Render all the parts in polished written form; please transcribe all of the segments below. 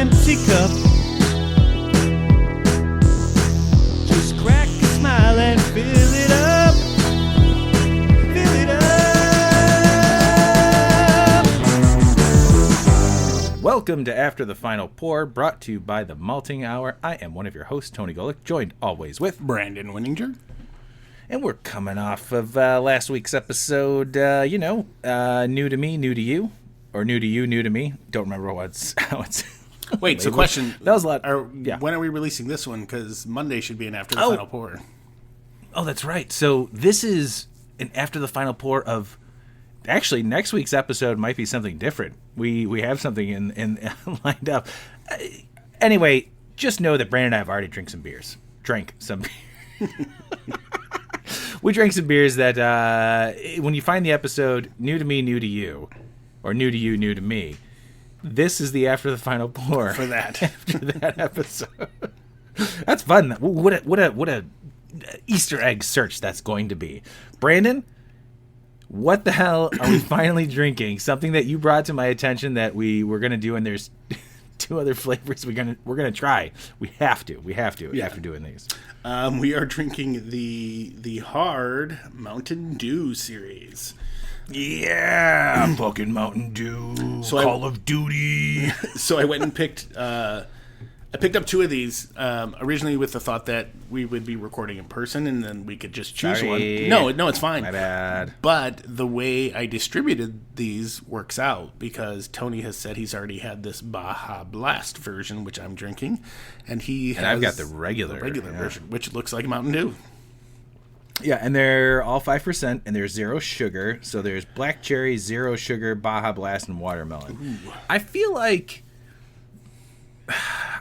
empty cup. Just crack a smile and fill it up. Fill it up. Welcome to After the Final Pour, brought to you by the Malting Hour. I am one of your hosts, Tony Golick, joined always with Brandon Winninger. And we're coming off of last week's episode, new to me, new to you. Or new to you, new to me. Don't remember how it's... Wait, so question. That was a lot. When are we releasing this one? Because Monday should be an After the Final Pour. Oh, that's right. So this is an After the Final Pour of... Actually, next week's episode might be something different. We have something in lined up. Anyway, just know that Brandon and I have already drank some beers. We drank some beers that when you find the episode new to me, new to you, or new to you, new to me, this is the After the Final Pour for that. After that episode. That's fun. What a Easter egg search that's going to be. Brandon, what the hell are we finally drinking? Something that you brought to my attention that we were going to do, and there's two other flavors we're gonna try. We have to after doing these. We are drinking the Hard Mountain Dew series. Yeah, fucking Mountain Dew. Call of Duty. So I went and picked up two of these originally with the thought that we would be recording in person and then we could just choose one. No, it's fine. My bad. But the way I distributed these works out because Tony has said he's already had this Baja Blast version, which I'm drinking, and I've got the regular version, which looks like Mountain Dew. Yeah, and they're all 5%, and there's zero sugar. So there's black cherry, zero sugar, Baja Blast, and watermelon. Ooh. I feel like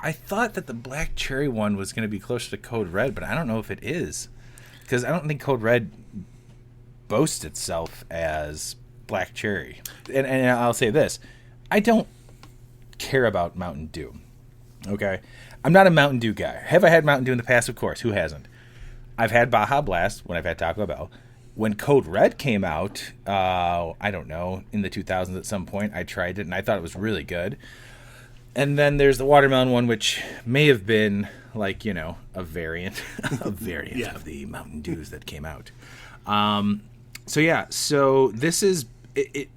I thought that the black cherry one was going to be closer to Code Red, but I don't know if it is. Because I don't think Code Red boasts itself as black cherry. And I'll say this. I don't care about Mountain Dew. Okay? I'm not a Mountain Dew guy. Have I had Mountain Dew in the past? Of course. Who hasn't? I've had Baja Blast when I've had Taco Bell. When Code Red came out, I don't know, in the 2000s at some point, I tried it, and I thought it was really good. And then there's the watermelon one, which may have been like, a variant, of the Mountain Dews that came out. So this is it.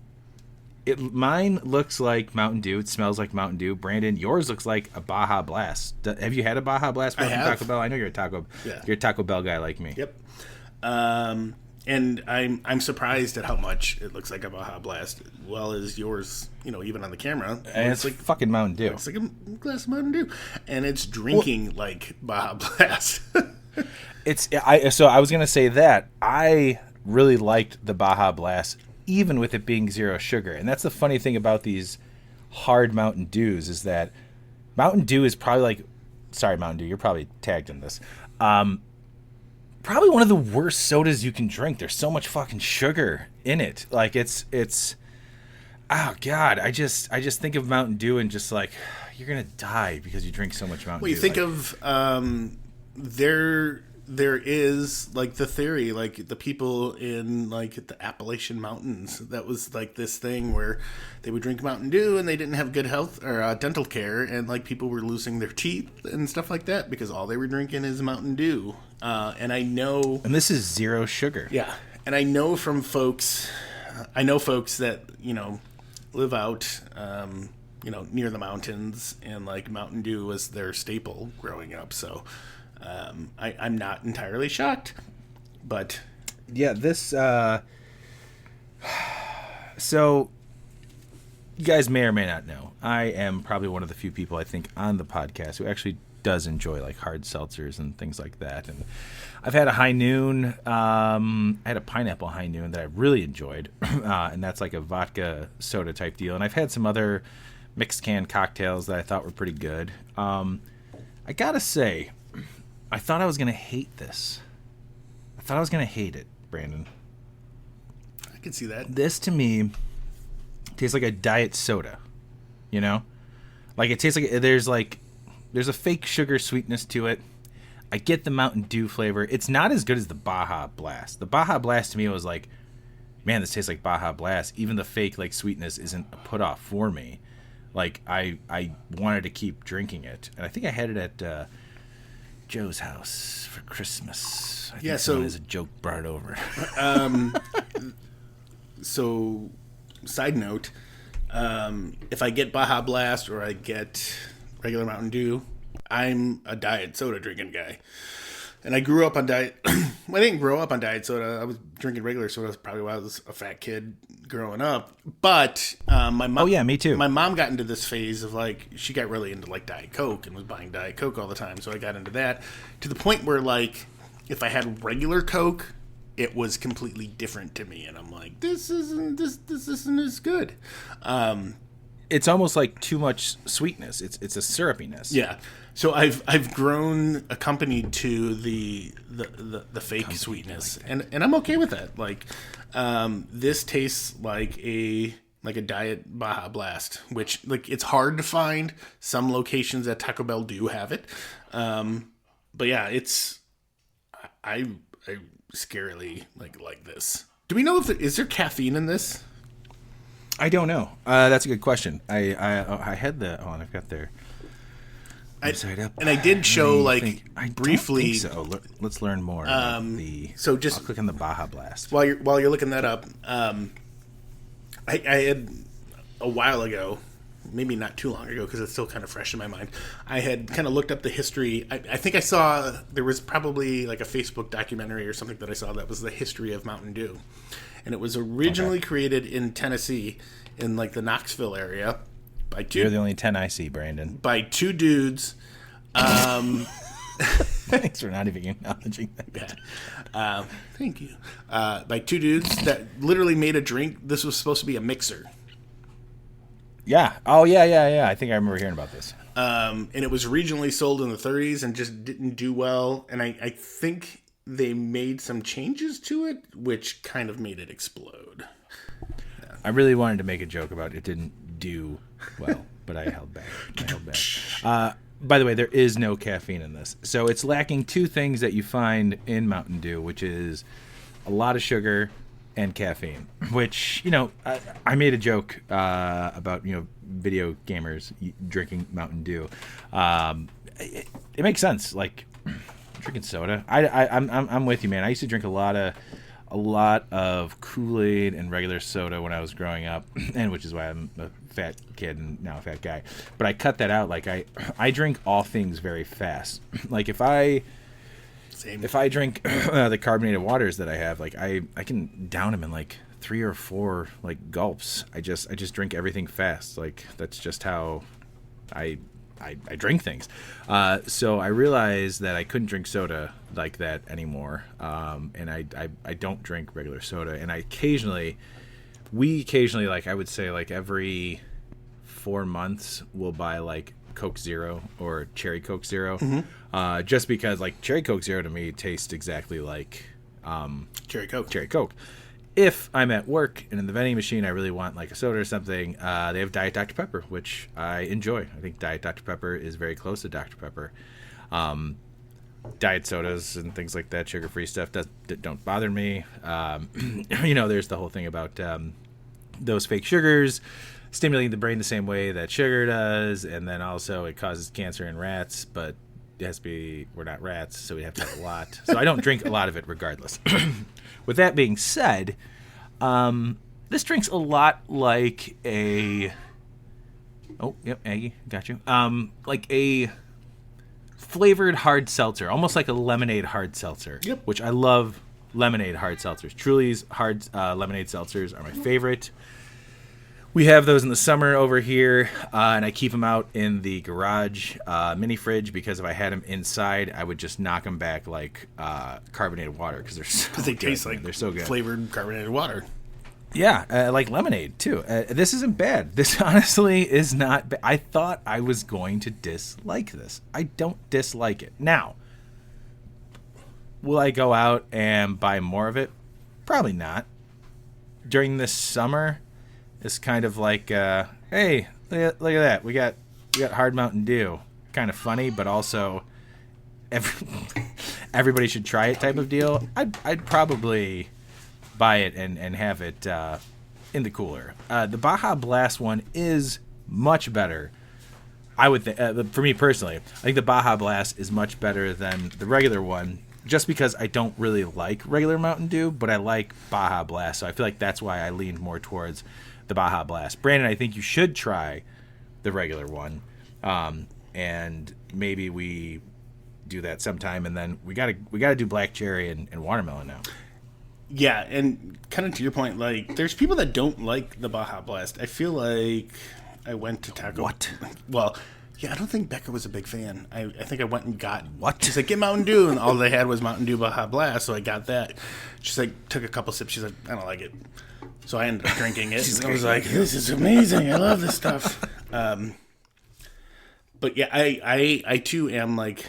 Mine looks like Mountain Dew. It smells like Mountain Dew. Brandon, yours looks like a Baja Blast. Have you had a Baja Blast from Taco Bell? I know you're a Taco Bell guy like me. Yep. And I'm surprised at how much it looks like a Baja Blast, as well as yours. Even on the camera, and it's like fucking Mountain Dew. It's like a glass of Mountain Dew, and it's drinking like Baja Blast. So I was gonna say that I really liked the Baja Blast, even with it being zero sugar. And that's the funny thing about these hard Mountain Dews is that Mountain Dew is probably sorry, Mountain Dew, you're probably tagged in this. Probably one of the worst sodas you can drink. There's so much fucking sugar in it. Like it's oh God, I just think of Mountain Dew and just like you're gonna die because you drink so much Mountain Dew. Well, you think of there is like the theory, like the people in like the Appalachian Mountains, that was like this thing where they would drink Mountain Dew and they didn't have good health or dental care, and like people were losing their teeth and stuff like that because all they were drinking is Mountain Dew. And I know, and this is zero sugar. Yeah, and I know from folks, that live out near the mountains, and like Mountain Dew was their staple growing up. So I'm not entirely shocked, but yeah, this so you guys may or may not know, I am probably one of the few people I think on the podcast who actually does enjoy like hard seltzers and things like that. And I've had a High Noon. I had a pineapple High Noon that I really enjoyed, and that's like a vodka soda type deal. And I've had some other mixed can cocktails that I thought were pretty good. I gotta say, I thought I was gonna hate this. I thought I was gonna hate it, Brandon. I can see that. This to me tastes like a diet soda. Like it tastes like there's a fake sugar sweetness to it. I get the Mountain Dew flavor. It's not as good as the Baja Blast. The Baja Blast to me was like, man, this tastes like Baja Blast. Even the fake like sweetness isn't a put off for me. Like I wanted to keep drinking it, and I think I had it at Joe's house for Christmas. I think someone as a joke brought it over. So, side note, if I get Baja Blast or I get regular Mountain Dew, I'm a diet soda drinking guy. And I grew up on diet. I didn't grow up on diet soda. I was drinking regular soda. That's probably why I was a fat kid growing up. But my mom. Oh yeah, me too. My mom got into this phase of like she got really into like Diet Coke and was buying Diet Coke all the time. So I got into that to the point where like if I had regular Coke, it was completely different to me, and I'm like, this isn't as good. It's almost like too much sweetness. It's a syrupiness. Yeah. So I've grown accompanied to the fake sweetness, and I'm okay with that. Like, this tastes like a diet Baja Blast, which like it's hard to find. Some locations at Taco Bell do have it, but yeah, it's I scarily like this. Do we know if is there caffeine in this? I don't know. That's a good question. I had the I've got their website up, and I did show I briefly. Don't think so. Let's learn more. About so just I'll click on the Baja Blast while you're looking that up. I had a while ago, maybe not too long ago, because it's still kind of fresh in my mind. I had kind of looked up the history. I think I saw there was probably like a Facebook documentary or something that I saw that was the history of Mountain Dew, and it was originally created in Tennessee, in like the Knoxville area, by two. You're the only 10 I see, Brandon. By two dudes. Thanks for not even acknowledging that. Yeah. Thank you. By two dudes that literally made a drink. This was supposed to be a mixer. Yeah. Oh, yeah. I think I remember hearing about this. And it was regionally sold in the 30s and just didn't do well. And I think they made some changes to it, which kind of made it explode. Yeah. I really wanted to make a joke about it didn't do well, but I held back. By the way, there is no caffeine in this. So it's lacking two things that you find in Mountain Dew, which is a lot of sugar and caffeine, which, I made a joke about, video gamers drinking Mountain Dew. It makes sense. Like drinking soda. I'm with you, man. I used to drink a lot of Kool-Aid and regular soda when I was growing up, and which is why I'm a fat kid and now a fat guy. But I cut that out. Like I drink all things very fast. Like if I drink the carbonated waters that I have, like I can down them in like 3 or 4 like gulps. I just drink everything fast. Like that's just how I drink things. So I realized that I couldn't drink soda like that anymore. And I don't drink regular soda. And we occasionally, like I would say like every 4 months, we'll buy like Coke Zero or Cherry Coke Zero. Mm-hmm. Just because like Cherry Coke Zero to me tastes exactly like Cherry Coke. If I'm at work and in the vending machine I really want like a soda or something, they have Diet Dr. Pepper, which I enjoy. I think Diet Dr. Pepper is very close to Dr. Pepper. Diet sodas and things like that, sugar-free stuff, don't bother me. There's the whole thing about those fake sugars stimulating the brain the same way that sugar does, and then also it causes cancer in rats, but it has to be, we're not rats, so we have to have a lot. So I don't drink a lot of it regardless. With that being said, this drink's a lot like a... Oh, yep, Aggie, got you. Like a flavored hard seltzer, almost like a lemonade hard seltzer. Yep. Which I love lemonade hard seltzers. Truly's hard lemonade seltzers are my favorite. We have those in the summer over here, and I keep them out in the garage mini fridge because if I had them inside, I would just knock them back like carbonated water because they taste like they're so good. Flavored carbonated water. Yeah, like lemonade too. This isn't bad. This honestly is not bad. I thought I was going to dislike this. I don't dislike it. Now, will I go out and buy more of it? Probably not. During this summer, it's kind of like, hey, look at that. We got Hard Mountain Dew. Kind of funny, but also everybody should try it type of deal. I'd probably buy it and have it in the cooler. The Baja Blast one is much better. I would think, for me personally, I think the Baja Blast is much better than the regular one, just because I don't really like regular Mountain Dew, but I like Baja Blast. So I feel like that's why I leaned more towards the Baja Blast. Brandon, I think you should try the regular one, and maybe we do that sometime. And then we gotta do black cherry and watermelon now. Yeah, and kind of to your point, like, there's people that don't like the Baja Blast. I feel like I went to Taco... What? Well, yeah, I don't think Becca was a big fan. I think I went and got... What? She's like, get Mountain Dew, and all they had was Mountain Dew Baja Blast, so I got that. She's like, took a couple sips. She's like, I don't like it. So I ended up drinking it. I was like, this is amazing. I love this stuff. But yeah, I too am, like,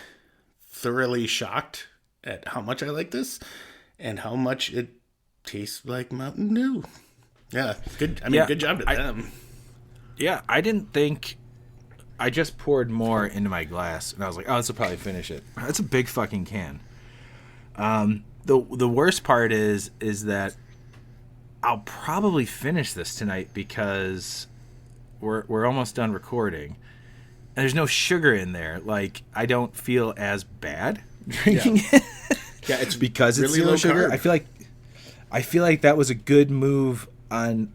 thoroughly shocked at how much I like this and how much it tastes like Mountain Dew. Yeah, good. I mean, good job to them. Yeah, I didn't think... I just poured more into my glass, and I was like, oh, this will probably finish it. That's a big fucking can. The worst part is that I'll probably finish this tonight because we're almost done recording, and there's no sugar in there. Like, I don't feel as bad drinking it. Yeah, it's because really it's zero low sugar. carb. I feel like that was a good move on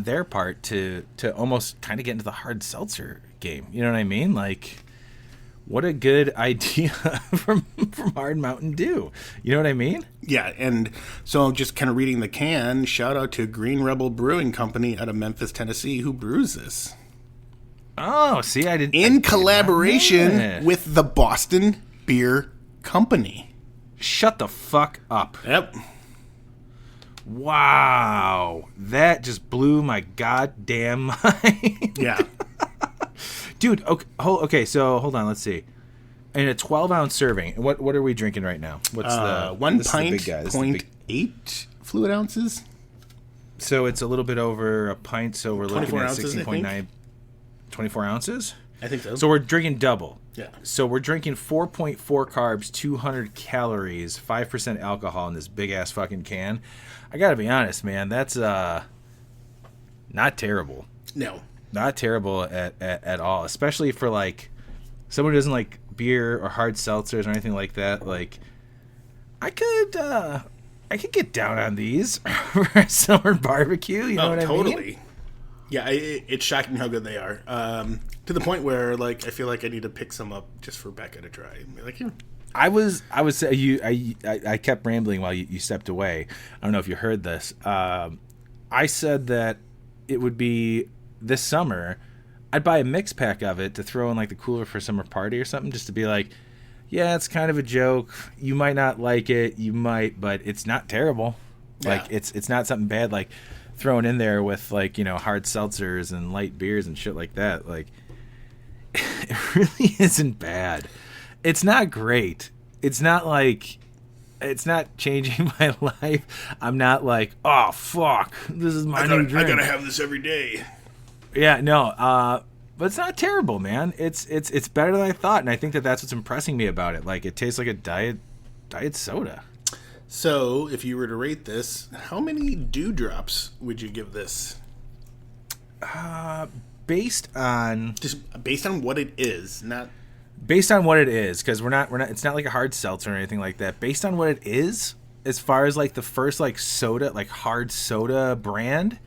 their part to almost kind of get into the hard seltzer game. You know what I mean? Like, what a good idea from Hard Mountain Dew. You know what I mean? Yeah, and so I'm just kind of reading the can. Shout out to Green Rebel Brewing Company out of Memphis, Tennessee, who brews this. Oh, see, I didn't. In collaboration with the Boston Beer Company. Shut the fuck up. Yep. Wow. That just blew my goddamn mind. Yeah. Dude, okay, so hold on, let's see. In a 12-ounce serving, what are we drinking right now? What's the 1 this pint, is the big guy. This is the big- 0.8 fluid ounces? So it's a little bit over a pint, so we're looking 24 at ounces, 16.9. 24 ounces? I think so. So we're drinking double. Yeah. So we're drinking 4.4 carbs, 200 calories, 5% alcohol in this big-ass fucking can. I gotta be honest, man, that's not terrible. No. Not terrible at all, especially for, like, someone who doesn't like beer or hard seltzers or anything like that. Like, I could get down on these for a summer barbecue. You know what I mean? Totally. Yeah, it's shocking how good they are. To the point where, like, I feel like I need to pick some up just for Becca to try. And be like, here. I kept rambling while you stepped away. I don't know if you heard this. I said that it would be this summer. I'd buy a mix pack of it to throw in, like, the cooler for a summer party or something, just to be like, yeah, it's kind of a joke. You might not like it, you might, but it's not terrible. Yeah. Like, it's not something bad, like thrown in there with, like, you know, hard seltzers and light beers and shit like that. Like, it really isn't bad. It's not great. It's not like, it's not changing my life. I'm not like, oh fuck, this is my new drink. I gotta have this every day. Yeah, no, but it's not terrible, man. It's better than I thought, and I think that's what's impressing me about it. Like, it tastes like a diet soda. So, if you were to rate this, how many dewdrops would you give this? Based on what it is, not based on what it is, because we're not. It's not like a hard seltzer or anything like that. Based on what it is, as far as, like, the first, like, soda, like, hard soda brand.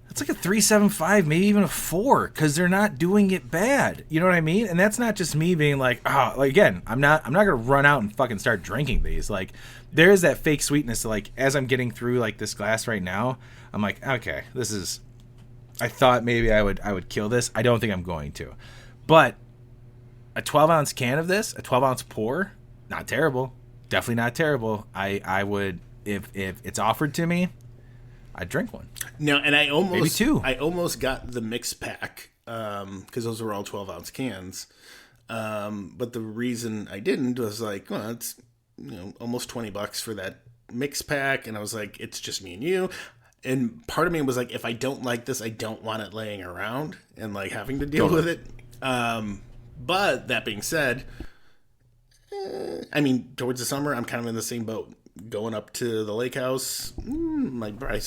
It's like a 3.75, maybe even a 4, because they're not doing it bad. You know what I mean? And that's not just me being like, oh, like, again, I'm not gonna run out and fucking start drinking these. Like, there is that fake sweetness. Like, as I'm getting through, like, this glass right now, I'm like, okay, this is. I thought maybe I would kill this. I don't think I'm going to, but a 12-ounce can of this, a 12-ounce pour, not terrible. Definitely not terrible. I would, if it's offered to me, I'd drink one. No, and I almost maybe two. I almost got the mix pack because those were all 12-ounce cans. But the reason I didn't was like, well, it's, you know, almost $20 for that mix pack, and I was like, it's just me and you. And part of me was like, if I don't like this, I don't want it laying around and, like, having to deal with it. But that being said, I mean, towards the summer, I'm kind of in the same boat. Going up to the lake house, might buy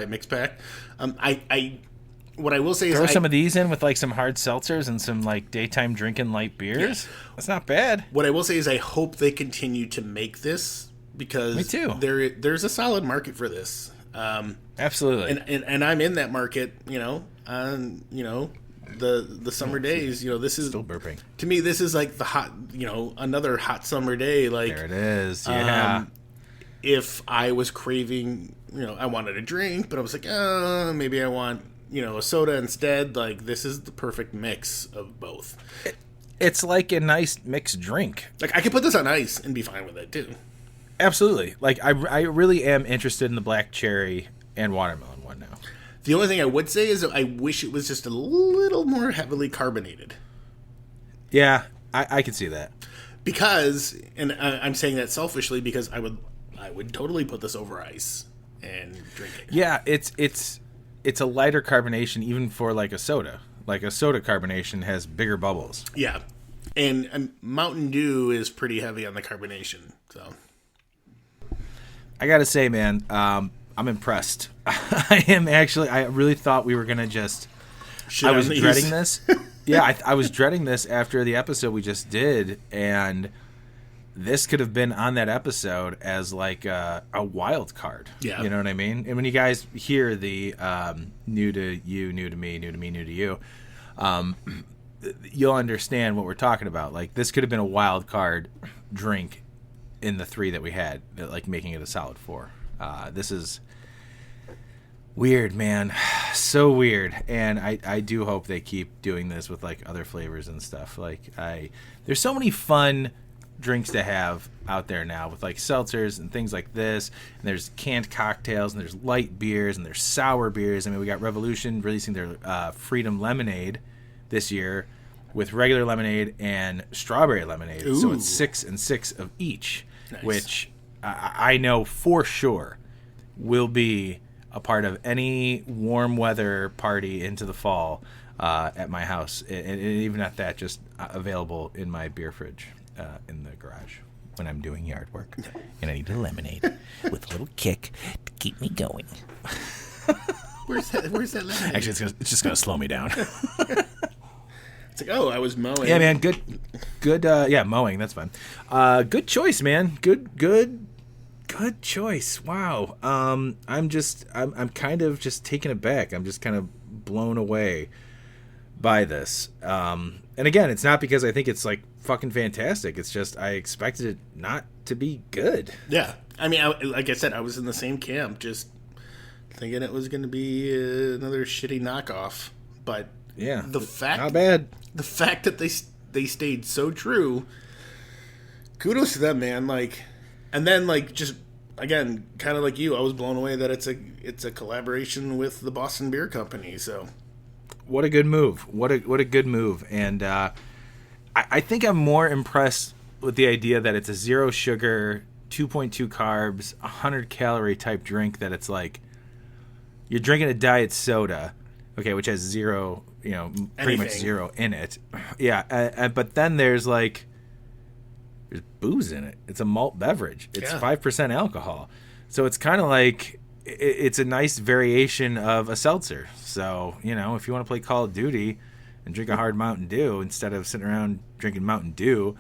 a mix pack. What I will say is throw some of these in with like some hard seltzers and some like daytime drinking light beers. Yeah. That's not bad. What I will say is I hope they continue to make this because Me too. There's a solid market for this. Absolutely. And I'm in that market, on, the summer days, this is still burping. To me, this is like the hot, another hot summer day. Like there it is. Yeah. If I was craving, I wanted a drink, but I was like, maybe I want, a soda instead. Like this is the perfect mix of both. It's like a nice mixed drink. Like I could put this on ice and be fine with it too. Absolutely. Like I really am interested in the black cherry and watermelon one now. The only thing I would say is that I wish it was just a little more heavily carbonated. Yeah, I can see that. Because, and I'm saying that selfishly, because I would totally put this over ice and drink it. Yeah, it's a lighter carbonation even for like a soda. Like a soda carbonation has bigger bubbles. Yeah, and Mountain Dew is pretty heavy on the carbonation. So I gotta say, man, I'm impressed. I really thought we were gonna just. I was dreading this. Yeah, I was dreading this after the episode we just did, and this could have been on that episode as like a wild card. Yeah, you know what I mean. And when you guys hear the new to you, new to me, new to me, new to you, you'll understand what we're talking about. Like this could have been a wild card drink in the three that we had, like making it a solid 4. This is weird, man. So weird. And I do hope they keep doing this with like other flavors and stuff. Like there's so many fun drinks to have out there now with like seltzers and things like this. And there's canned cocktails and there's light beers and there's sour beers. I mean, we got Revolution releasing their Freedom Lemonade this year with regular lemonade and strawberry lemonade. Ooh. So it's 6 and 6 of each, nice. Which I know for sure will be a part of any warm weather party into the fall at my house, and even at that, just available in my beer fridge in the garage when I'm doing yard work. And I need a lemonade with a little kick to keep me going. Where's that lemonade? Actually, it's just gonna slow me down. It's like, I was mowing. Yeah, man, good. Yeah, mowing. That's fine. Good choice, man. Good choice. Wow. I'm kind of just taken aback. I'm just kind of blown away by this. And again, it's not because I think it's like fucking fantastic. It's just I expected it not to be good. Yeah. I mean, like I said, I was in the same camp, just thinking it was going to be another shitty knockoff. But yeah, not bad. The fact that they stayed so true, kudos to them, man. Like, and then like just again, kind of like you, I was blown away that it's a collaboration with the Boston Beer Company. So, what a good move! What a good move! And I think I'm more impressed with the idea that it's a 0 sugar, 2.2 carbs, 100 calorie type drink. That it's like you're drinking a diet soda, okay, which has 0. Pretty much 0 in it. Yeah, but then there's booze in it. It's a malt beverage. It's 5% alcohol. So it's kind of like it's a nice variation of a seltzer. So, if you want to play Call of Duty and drink a hard Mountain Dew instead of sitting around drinking Mountain Dew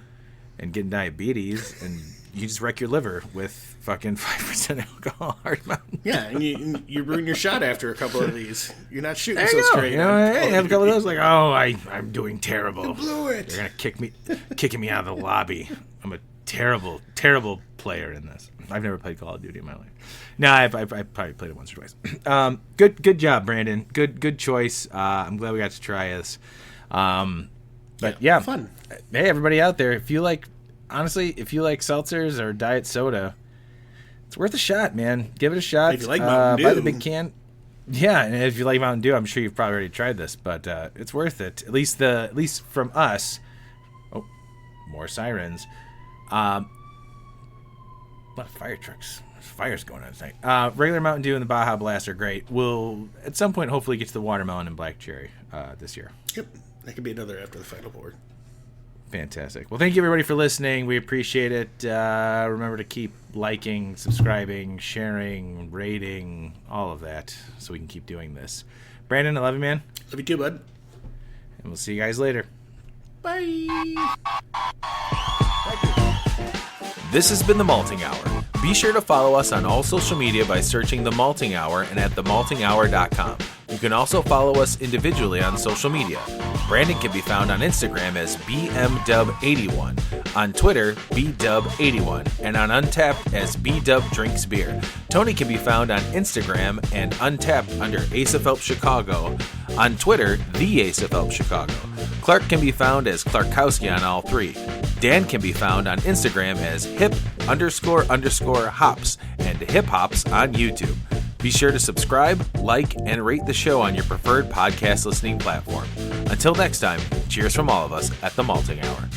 and getting diabetes, and you just wreck your liver with fucking 5% alcohol hard Mountain Dew. Yeah, and you ruin your shot after a couple of these. You're not shooting so straight. Hey, have a couple of those, like, I'm doing terrible. You blew it. They're gonna kicking me out of the lobby. I'm a terrible, terrible player in this. I've never played Call of Duty in my life. No, I've probably played it once or twice. Good job, Brandon. Good choice. I'm glad we got to try this. But yeah, fun. Hey, everybody out there, if you like seltzers or diet soda, it's worth a shot, man. Give it a shot. If you like Mountain Dew, buy the big can. Yeah, and if you like Mountain Dew, I'm sure you've probably already tried this, but it's worth it. At least from us. Oh, more sirens. A lot of fire trucks. There's fires going on tonight. Regular Mountain Dew and the Baja Blast are great. We'll at some point hopefully get to the watermelon and black cherry this year. Yep, that could be another after the final board. Fantastic. Well, thank you everybody for listening. We appreciate it. Remember to keep liking, subscribing, sharing, rating, all of that, so we can keep doing this. Brandon, I love you, man. Love you too, bud. And we'll see you guys later. Bye. This has been The Malting Hour. Be sure to follow us on all social media by searching The Malting Hour and at themaltinghour.com. You can also follow us individually on social media. Brandon can be found on Instagram as BMDub81, on Twitter, BDub81, and on Untapped as BDubDrinksBeer. Tony can be found on Instagram and Untapped under Ace of Help Chicago, on Twitter, The Ace of Help Chicago. Clark can be found as Clarkowski on all three. Dan can be found on Instagram as hip__hops and hip hops on YouTube. Be sure to subscribe, like, and rate the show on your preferred podcast listening platform. Until next time, cheers from all of us at The Malting Hour.